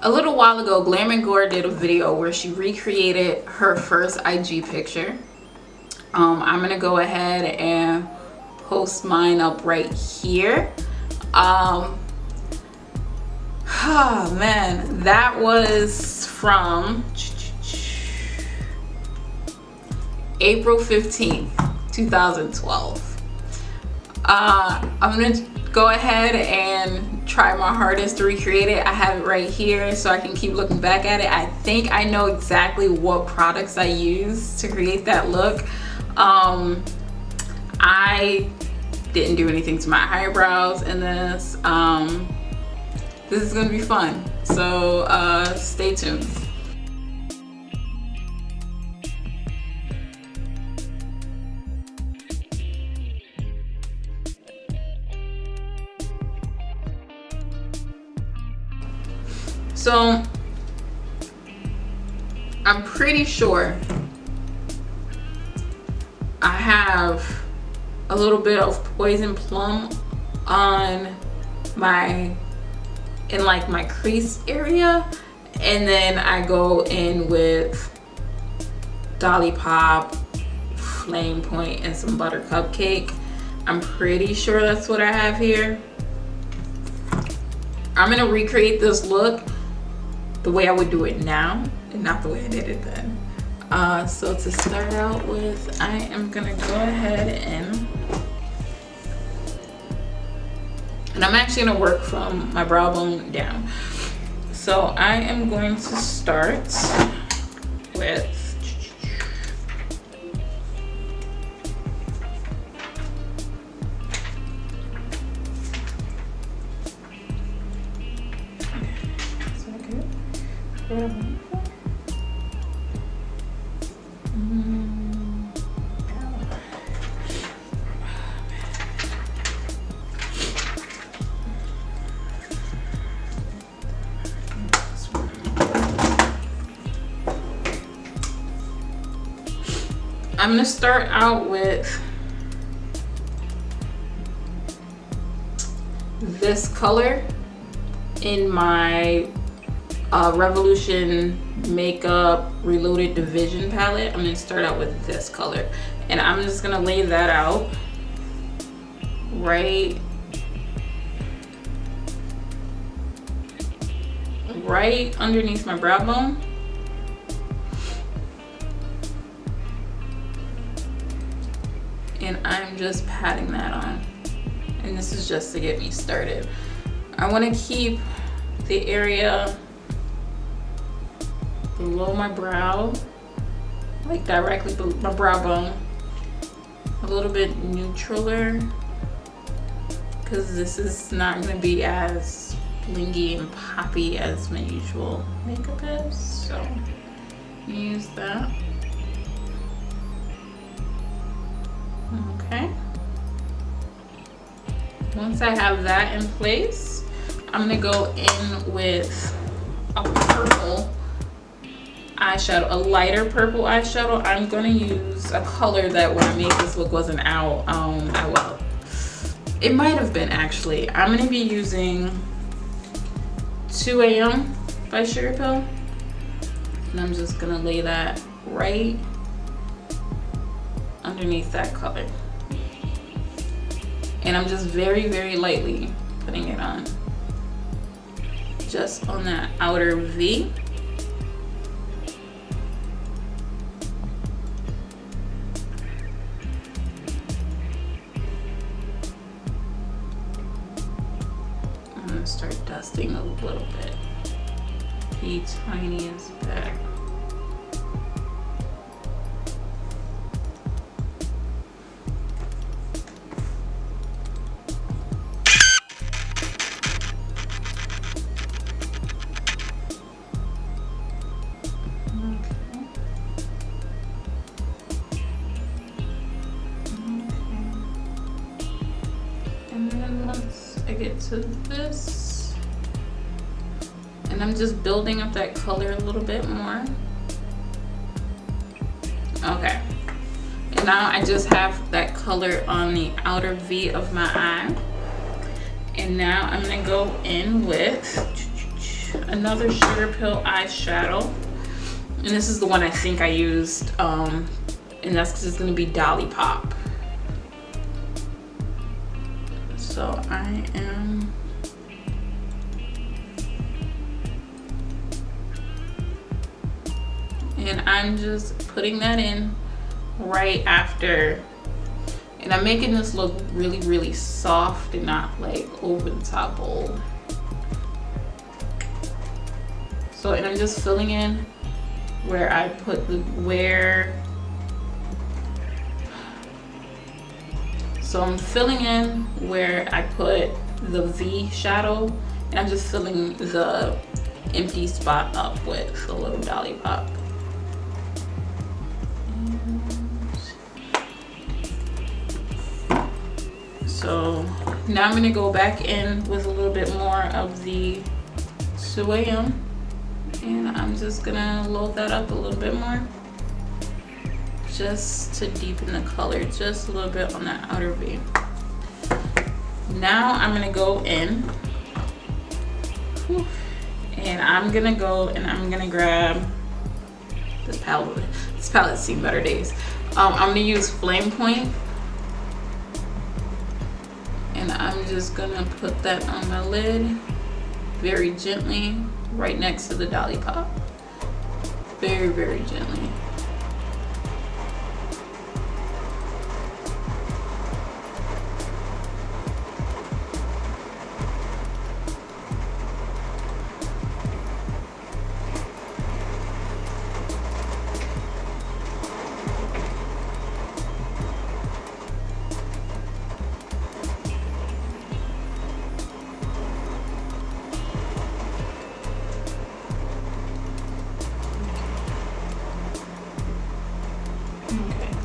A little while ago, Glam Gore did a video where she recreated her first IG picture. I'm gonna go ahead and post mine up right here. Oh man, that was from April 15th, 2012. I'm gonna go ahead and try my hardest to recreate it. I have it right here so I can keep looking back at it. I think I know exactly what products I used to create that look. I didn't do anything to my eyebrows in this. This is gonna be fun, so stay tuned. So I'm pretty sure I have a little bit of poison plum on my my crease area, and then I go in with Dolly Pop, Flame Point, and some butter cupcake. I'm pretty sure that's what I have here. I'm gonna recreate this look the way I would do it now and not the way I did it then. So to start out with, I am gonna go ahead and I'm actually gonna work from my brow bone down. So I am going to start with I'm gonna start out with this color in my Revolution Makeup Reloaded Division palette. I'm gonna start out with this color, and I'm just gonna lay that out right underneath my brow bone. And I'm just patting that on, and this is just to get me started. I want to keep the area below my brow, like directly below my brow bone, a little bit neutraler, because this is not going to be as blingy and poppy as my usual makeup is, so use that. Okay, once I have that in place, I'm gonna go in with a purple eyeshadow, a lighter purple eyeshadow. I'm gonna use a color that when I made this look wasn't out. Well, it might have been actually. I'm gonna be using 2 AM by Sugar Pill, and I'm just gonna lay that right underneath that color, and I'm just very, very lightly putting it on, just on that outer V. I'm gonna start dusting a little bit, the tiniest bit. To this, and I'm just building up that color a little bit more. Okay, and now I just have that color on the outer V of my eye, and now I'm gonna go in with another Sugar Pill eyeshadow. And this is the one I think I used, and that's because it's going to be Dolly Pop. So I am and I'm just putting that in right after, and I'm making this look really, really soft and not like over the top bold. So, and I'm just filling in where I put the so I'm filling in where I put the V shadow, and I'm just filling the empty spot up with a little Dolly Pop. So now I'm gonna go back in with a little bit more of the 2 AM, and I'm just gonna load that up a little bit more just to deepen the color just a little bit on that outer V. Now I'm gonna go in, and I'm gonna go and I'm gonna grab this palette. This palette's seen better days. I'm gonna use Flame Point, and I'm just gonna put that on my lid very gently right next to the Dolly Pop. Very, very gently.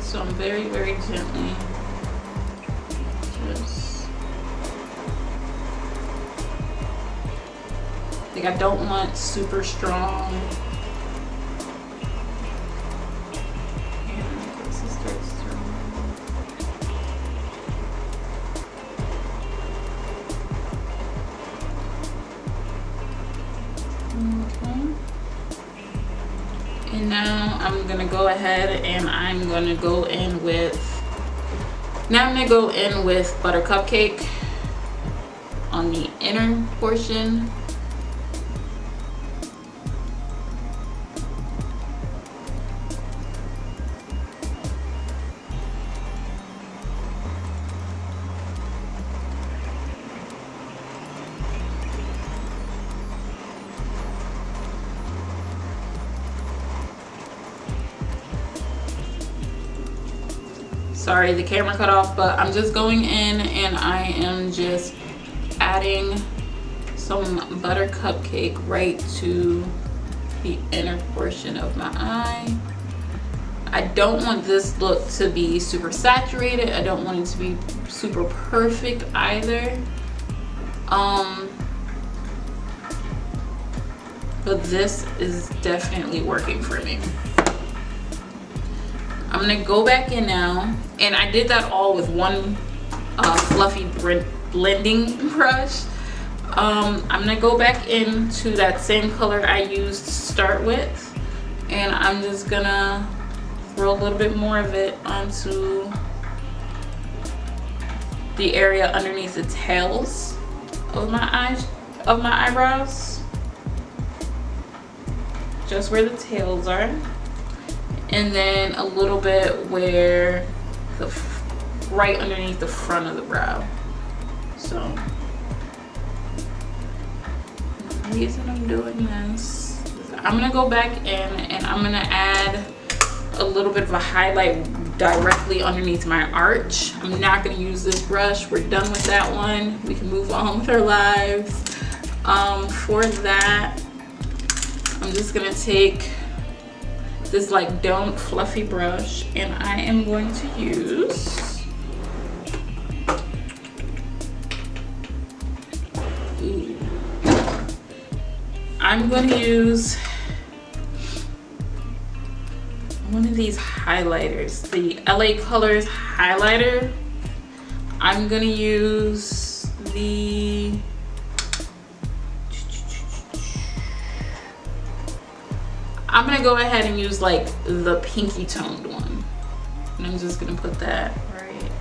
So I'm very, very gently just, like, I don't want super strong. And this is very strong. Okay. And now I'm gonna go ahead and I'm gonna go in with, Butter Cupcake on the inner portion. Sorry, the camera cut off, but I'm just going in and I am just adding some Butter Cupcake right to the inner portion of my eye. I don't want this look to be super saturated. I don't want it to be super perfect either. But this is definitely working for me. I'm gonna go back in now, and I did that all with one fluffy blending brush. I'm gonna go back into that same color I used to start with, and I'm just gonna throw a little bit more of it onto the area underneath the tails of my eyebrows, just where the tails are. And then a little bit where right underneath the front of the brow. So the reason I'm doing this is I'm gonna go back in and I'm gonna add a little bit of a highlight directly underneath my arch. I'm not gonna use this brush. We're done with that one. We can move on with our lives. For that, I'm just gonna take this like domed fluffy brush, and I am going to use one of these highlighters, the LA Colors highlighter. I'm gonna use the gonna go ahead and use like the pinky toned one. And I'm just gonna put that right,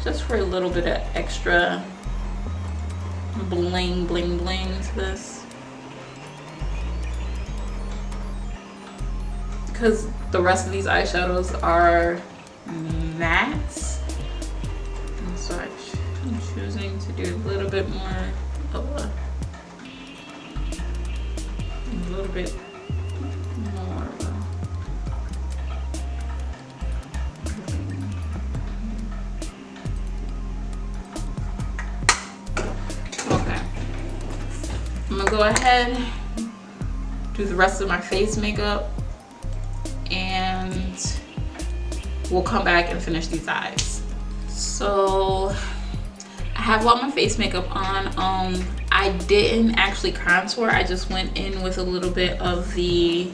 just for a little bit of extra bling bling bling to this. Because the rest of these eyeshadows are mattes. And so I'm choosing to do a little bit more of a little bit more of a okay. I'm gonna go ahead, do the rest of my face makeup, and we'll come back and finish these eyes. So I have all my face makeup on. I didn't actually contour. I just went in with a little bit of the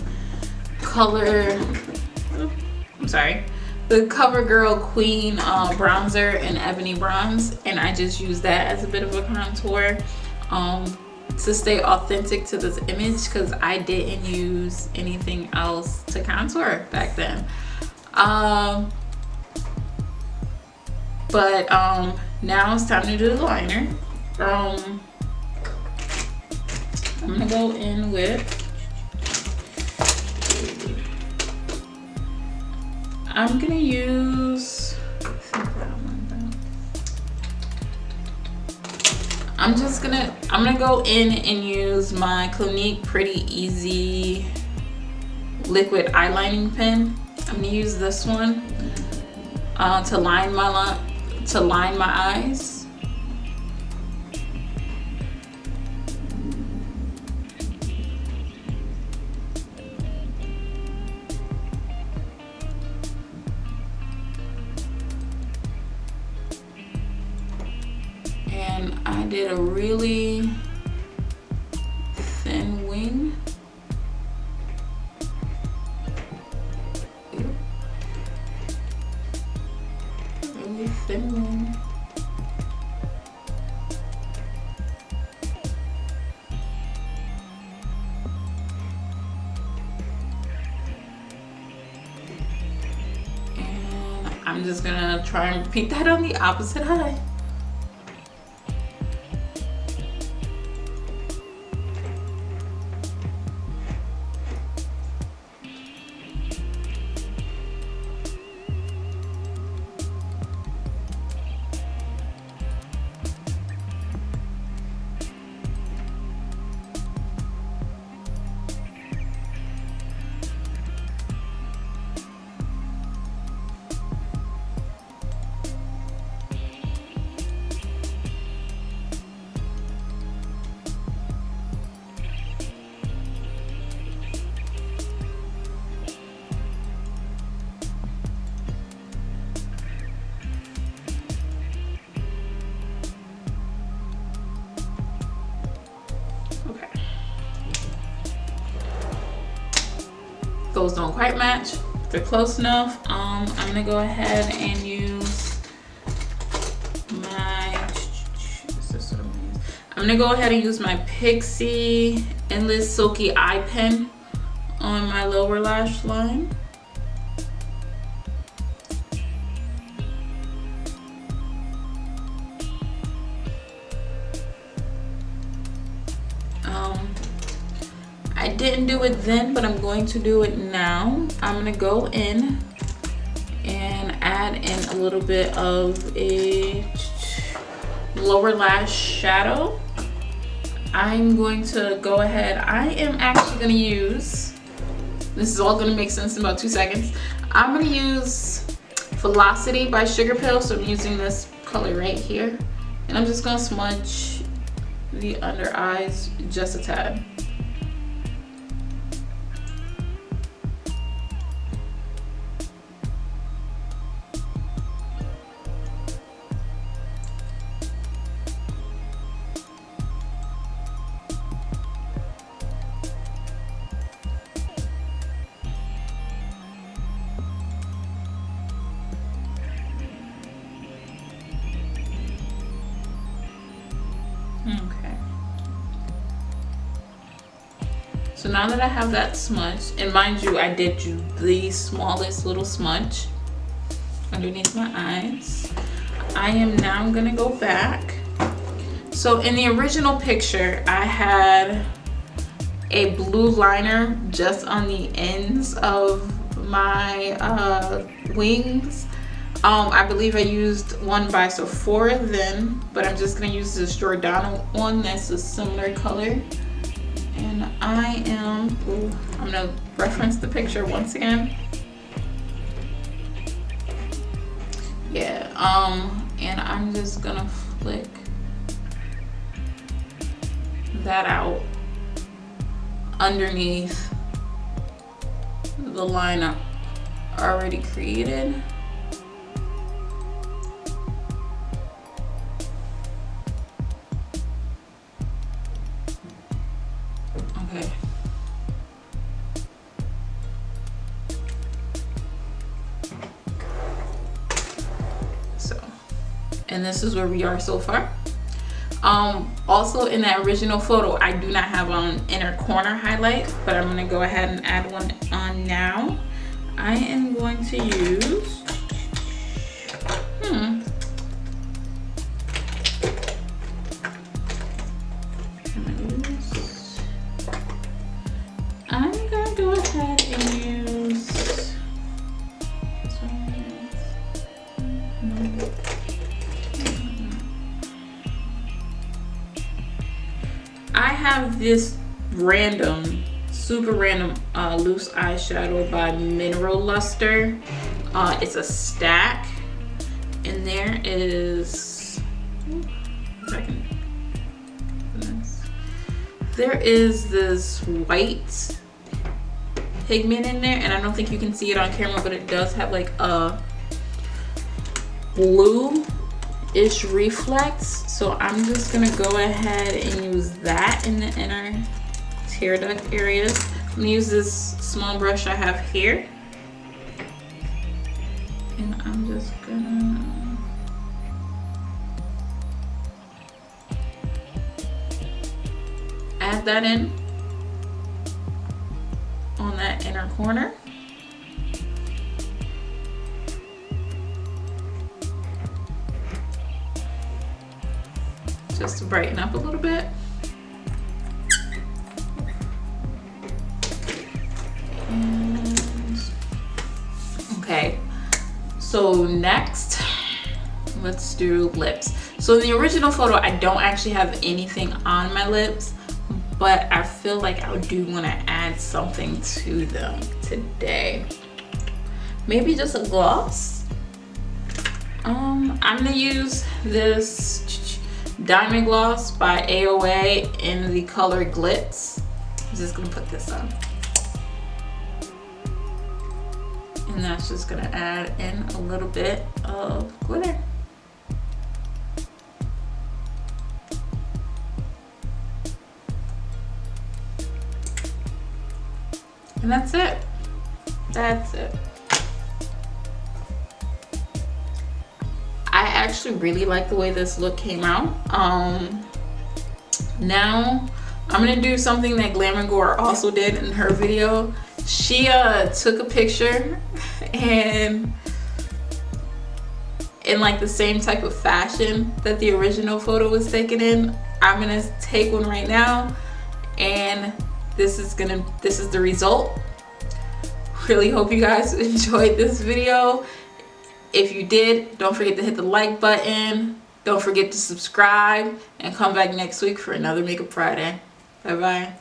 color, I'm sorry, the CoverGirl Queen bronzer in Ebony Bronze, and I just used that as a bit of a contour to stay authentic to this image, because I didn't use anything else to contour back then. But now it's time to do the liner. I'm gonna go in with, I'm gonna use, I'm gonna go in and use my Clinique Pretty Easy liquid eyelining pen. I'm gonna use this one to line my eyes. And I did a really thin wing. Really thin wing. And I'm just gonna try and repeat that on the opposite eye. Those don't quite match. They're close enough. I'm gonna go ahead and use my, I'm gonna go ahead and use my Pixie Endless Silky Eye Pen on my lower lash line. I didn't do it then, but I'm going to do it now. I'm gonna go in and add in a little bit of a lower lash shadow. I'm going to go ahead, I am actually gonna use, this is all gonna make sense in about 2 seconds. I'm gonna use Velocity by Sugar Pill, so I'm using this color right here. And I'm just gonna smudge the under eyes just a tad. Okay. So now that I have that smudge, and mind you, I did do the smallest little smudge underneath my eyes, I am now gonna go back. So in the original picture, I had a blue liner just on the ends of my wings. I believe I used one by Sephora then, but I'm just gonna use this Giordano one that's a similar color. And I'm gonna reference the picture once again. Yeah, and I'm just gonna flick that out underneath the line I already created. Okay. So, and this is where we are so far. Also in that original photo, I do not have an inner corner highlight, but I'm gonna go ahead and add one on now. I am going to use, I'm gonna go ahead and use this one. I have this random, super random loose eyeshadow by Mineral Luster. It's a stack, and there is, if I can, there is this white pigment in there, and I don't think you can see it on camera, but it does have like a blue-ish reflex. So I'm just gonna go ahead and use that in the inner tear duct areas. I'm gonna use this small brush I have here, and I'm just gonna add that in on that inner corner. Just to brighten up a little bit. And, okay, so next, let's do lips. So in the original photo, I don't actually have anything on my lips, but I feel like I do want to add something to them today. Maybe just a gloss. I'm gonna use this Diamond Gloss by AOA in the color Glitz. I'm just gonna put this on. And that's just gonna add in a little bit of glitter. And that's it. That's it. I actually really like the way this look came out. Now I'm gonna do something that Glam Gore also did in her video. She took a picture and in like the same type of fashion that the original photo was taken in. I'm gonna take one right now, and this is the result. Really hope you guys enjoyed this video. If you did, don't forget to hit the like button. Don't forget to subscribe and come back next week for another Makeup Friday. Bye bye.